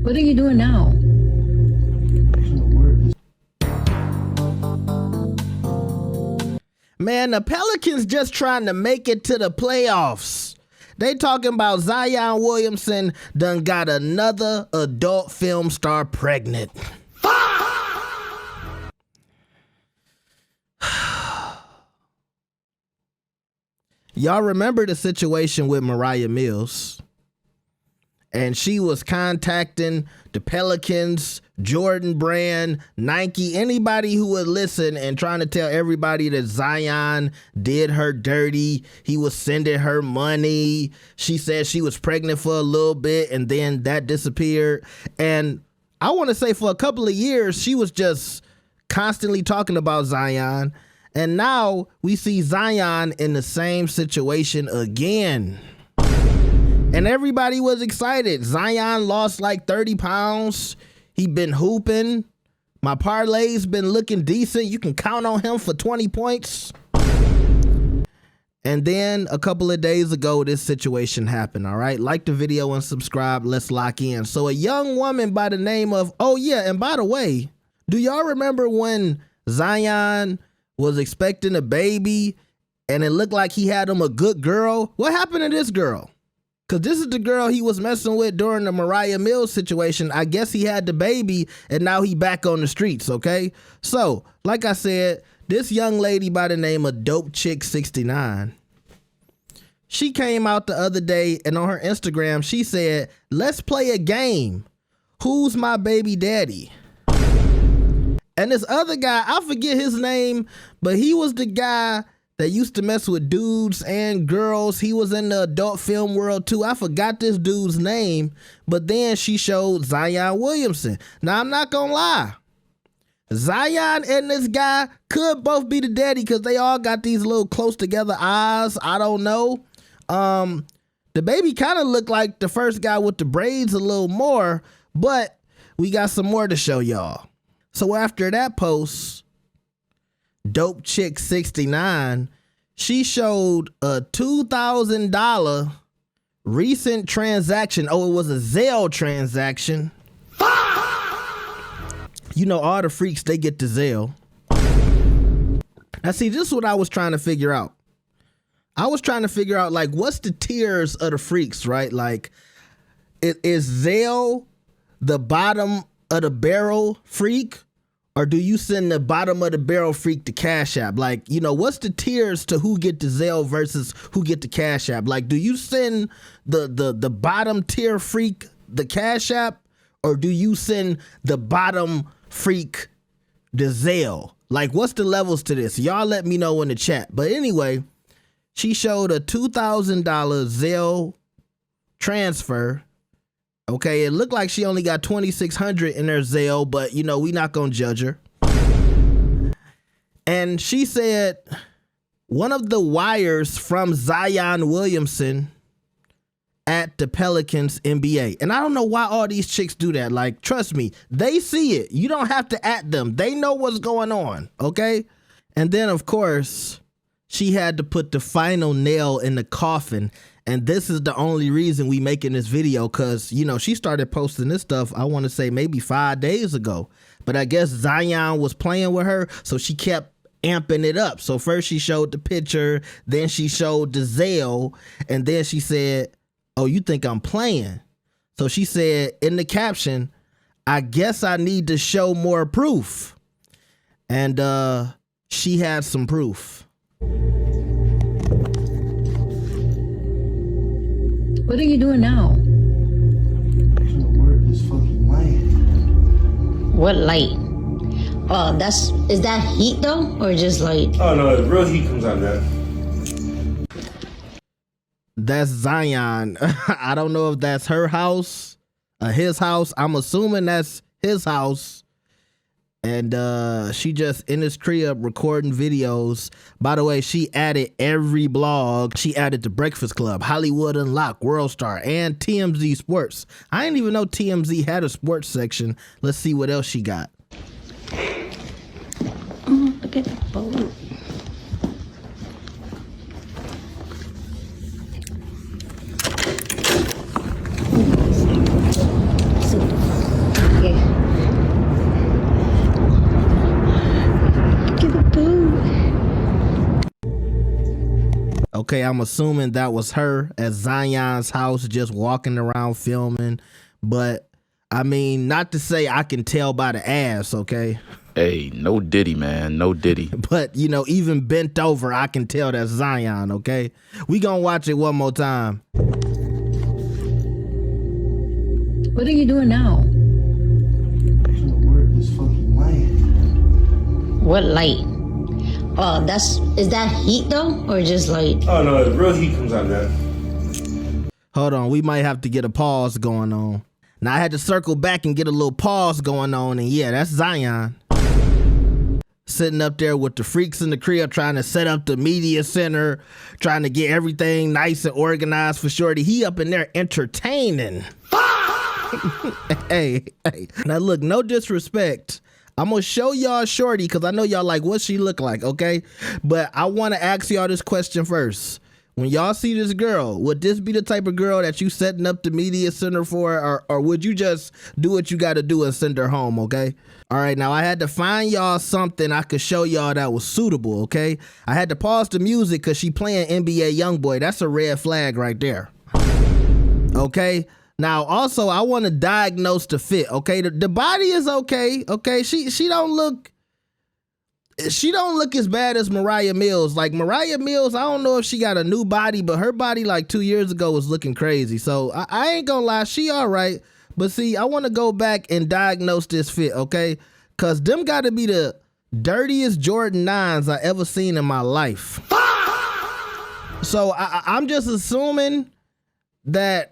What are you doing now? Man, the Pelicans just trying to make it to the playoffs. They talking about Zion Williamson done got another adult film star pregnant. Y'all remember the situation with Mariah Mills? And she was contacting the Pelicans, Jordan Brand, Nike, anybody who would listen, and trying to tell everybody that Zion did her dirty. He was sending her money. She said she was pregnant for a little bit and then that disappeared. And I want to say for a couple of years, she was just constantly talking about Zion. And now we see Zion in the same situation again. And everybody was excited. Zion lost like 30 pounds. He been hooping. My parlay's been looking decent. You can count on him for 20 points. And then a couple of days ago, this situation happened, all right? Like the video and subscribe. Let's lock in. So a young woman by the name of, oh yeah, and by the way, do y'all remember when Zion was expecting a baby and it looked like he had him a good girl? What happened to this girl? Because this is the girl he was messing with during the Mariah Mills situation. I guess he had the baby and now he back on the streets, okay? So, like I said, this young lady by the name of Dope Chick 69, she came out the other day and on her Instagram, she said, let's play a game. Who's my baby daddy? And this other guy, I forget his name, but he was the guy that used to mess with dudes and girls. He was in the adult film world too. I forgot this dude's name, but then she showed Zion Williamson. Now, I'm not gonna lie. Zion and this guy could both be the daddy because they all got these little close together eyes. I don't know. The baby kind of looked like the first guy with the braids a little more, but we got some more to show y'all. So after that post, Dope Chick 69, she showed a $2,000 recent transaction. Oh, it was a Zelle transaction. You know, all the freaks, they get the Zelle. Now, see, this is what I was trying to figure out. I was trying to figure out, like, what's the tiers of the freaks, right? Like, is Zelle the bottom of the barrel freak? Or do you send the bottom of the barrel freak to Cash App? Like, you know, what's the tiers to who get the Zelle versus who get the Cash App? Like, do you send the bottom tier freak the Cash App? Or do you send the bottom freak the Zelle? Like, what's the levels to this? Y'all let me know in the chat. But anyway, she showed a $2,000 Zelle transfer. Okay, it looked like she only got $2,600 in her Zelle, but you know, we not gonna judge her. And she said one of the wires from Zion Williamson at the Pelicans NBA. And I don't know why all these chicks do that. Like, trust me, they see it. You don't have to at them. They know what's going on, okay? And then, of course, she had to put the final nail in the coffin. And this is the only reason we making this video, because, you know, she started posting this stuff, I want to say maybe 5 days ago. But I guess Zion was playing with her, so she kept amping it up. So first she showed the picture, then she showed the Zelle, and then she said, oh, you think I'm playing? So she said in the caption, I guess I need to show more proof. And she had some proof. What are you doing now? Where is fucking light? What light? Oh, is that heat though, or just light? Oh no, the real heat comes out of that. That's Zion. I don't know if that's her house or his house. I'm assuming that's his house. And she just in his crib recording videos. By the way, she added every blog. She added The Breakfast Club, Hollywood Unlocked, World Star, and TMZ Sports. I didn't even know TMZ had a sports section. Let's see what else she got. Oh, look at the boat. Okay, I'm assuming that was her at Zion's house just walking around filming. But, I mean, not to say I can tell by the ass, okay? Hey, no Diddy, man. No Diddy. But, you know, even bent over, I can tell that's Zion, okay? We gonna watch it one more time. What are you doing now? Trying to work this fucking light. What light? Oh, is that heat though, or just light? Oh no, the real heat comes out of that. Hold on, we might have to get a pause going on. Now, I had to circle back and get a little pause going on, and yeah, that's Zion. Sitting up there with the freaks in the crib trying to set up the media center, trying to get everything nice and organized for Shorty. He up in there entertaining. Hey. Now look, no disrespect. I'm gonna show y'all Shorty because I know y'all like what she look like, okay? But I want to ask y'all this question first. When y'all see this girl, would this be the type of girl that you setting up the media center for, or would you just do what you got to do and send her home, okay? All right, now I had to find y'all something I could show y'all that was suitable, okay? I had to pause the music because she playing NBA Youngboy. That's a red flag right there, okay? Now, also, I want to diagnose the fit, okay? The body is okay, okay? She don't look as bad as Mariah Mills. Like, Mariah Mills, I don't know if she got a new body, but her body like 2 years ago was looking crazy. So, I ain't gonna lie, she all right. But see, I want to go back and diagnose this fit, okay? Because them got to be the dirtiest Jordan 9s I ever seen in my life. So, I'm just assuming that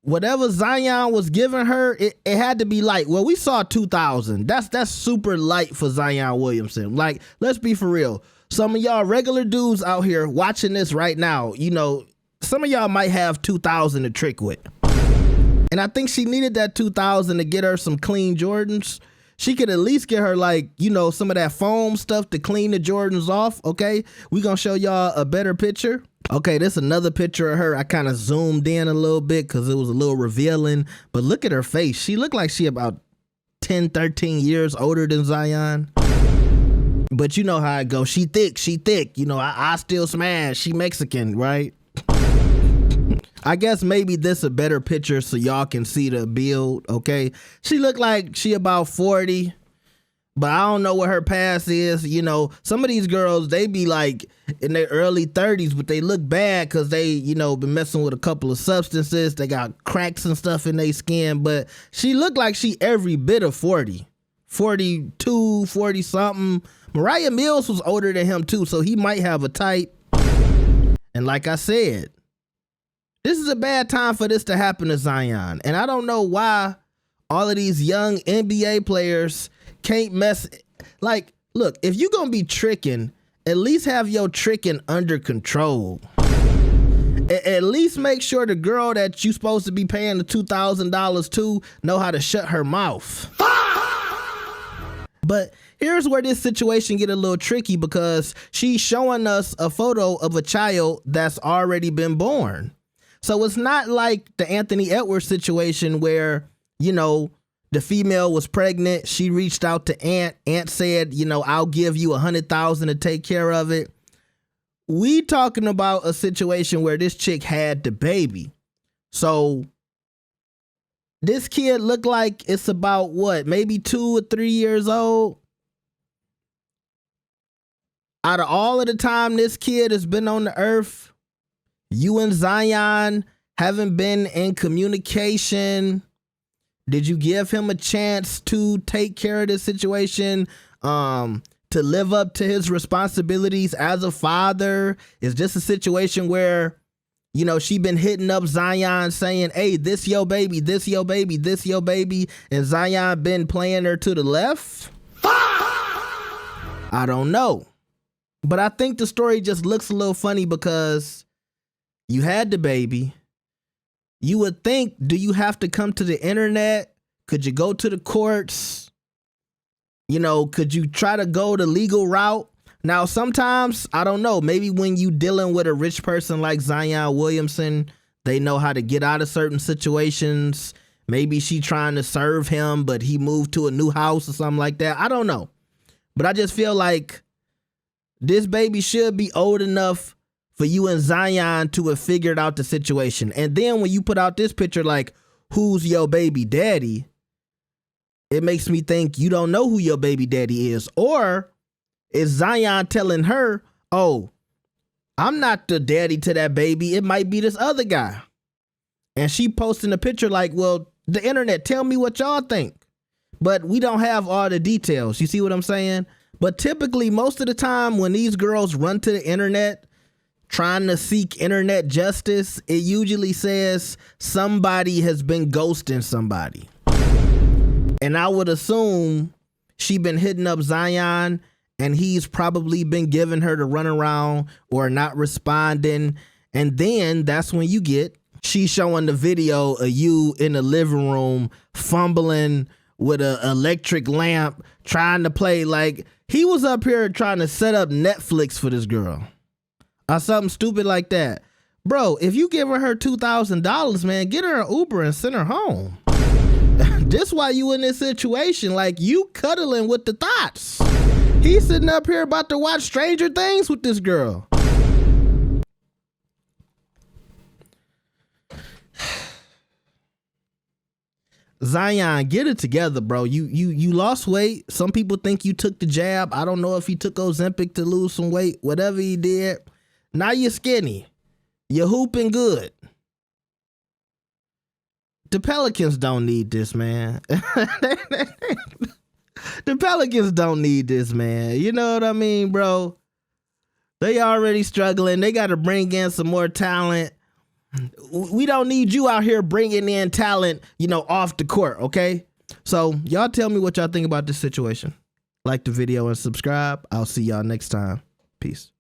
whatever Zion was giving her, it had to be light. Well, we saw 2000. That's super light for Zion Williamson. Like, let's be for real. Some of y'all regular dudes out here watching this right now, you know, some of y'all might have 2000 to trick with. And I think she needed that 2000 to get her some clean Jordans. She could at least get her, like, you know, some of that foam stuff to clean the Jordans off, okay? We gonna show y'all a better picture. Okay, this is another picture of her. I kind of zoomed in a little bit because it was a little revealing. But look at her face. She looked like she about 10, 13 years older than Zion. But you know how it goes. She thick. You know, I still smash. She Mexican, right? I guess maybe this a better picture so y'all can see the build, okay? She looked like she about 40. But I don't know what her past is. You know, some of these girls, they be like in their early 30s, but they look bad because they, you know, been messing with a couple of substances. They got cracks and stuff in their skin. But she looked like she every bit of 40. 42, 40 something. Mariah Mills was older than him too, so he might have a type. And like I said, this is a bad time for this to happen to Zion. And I don't know why all of these young NBA players can't mess. Like, look, if you're gonna be tricking, at least have your tricking under control. At least make sure the girl that you supposed to be paying the $2,000 to know how to shut her mouth. But here's where this situation get a little tricky because she's showing us a photo of a child that's already been born. So it's not like the Anthony Edwards situation where, you know, the female was pregnant. She reached out to Aunt. Aunt said, you know, I'll give you $100,000 to take care of it. We talking about a situation where this chick had the baby. So this kid looked like it's about what, maybe 2 or 3 years old. Out of all of the time this kid has been on the earth, you and Zion haven't been in communication. Did you give him a chance to take care of this situation, to live up to his responsibilities as a father? Is this a situation where, you know, she been hitting up Zion saying, hey, this your baby, this your baby, this your baby, and Zion been playing her to the left? I don't know. But I think the story just looks a little funny because you had the baby. You would think, do you have to come to the internet? Could you go to the courts? You know, could you try to go the legal route? Now, sometimes, I don't know, maybe when you dealing with a rich person like Zion Williamson, they know how to get out of certain situations. Maybe she trying to serve him, but he moved to a new house or something like that. I don't know. But I just feel like this baby should be old enough for for you and Zion to have figured out the situation. And then when you put out this picture like, who's your baby daddy? It makes me think you don't know who your baby daddy is. Or is Zion telling her, oh, I'm not the daddy to that baby. It might be this other guy. And she posting a picture like, well, the internet, tell me what y'all think. But we don't have all the details. You see what I'm saying? But typically, most of the time when these girls run to the internet trying to seek internet justice, it usually says somebody has been ghosting somebody. And I would assume she been hitting up Zion and he's probably been giving her the runaround or not responding. And then that's when you get, she showing the video of you in the living room fumbling with an electric lamp, trying to play like he was up here trying to set up Netflix for this girl or something stupid like that. Bro, if you give her $2,000, man, get her an Uber and send her home. This why you in this situation, like you cuddling with the thoughts. He's sitting up here about to watch Stranger Things with this girl. Zion, get it together, bro. You lost weight. Some people think you took the jab. I don't know if he took Ozempic to lose some weight. Whatever he did. Now you're skinny. You're hooping good. The Pelicans don't need this, man. The Pelicans don't need this, man. You know what I mean, bro? They already struggling. They got to bring in some more talent. We don't need you out here bringing in talent, you know, off the court, okay? So y'all tell me what y'all think about this situation. Like the video and subscribe. I'll see y'all next time. Peace.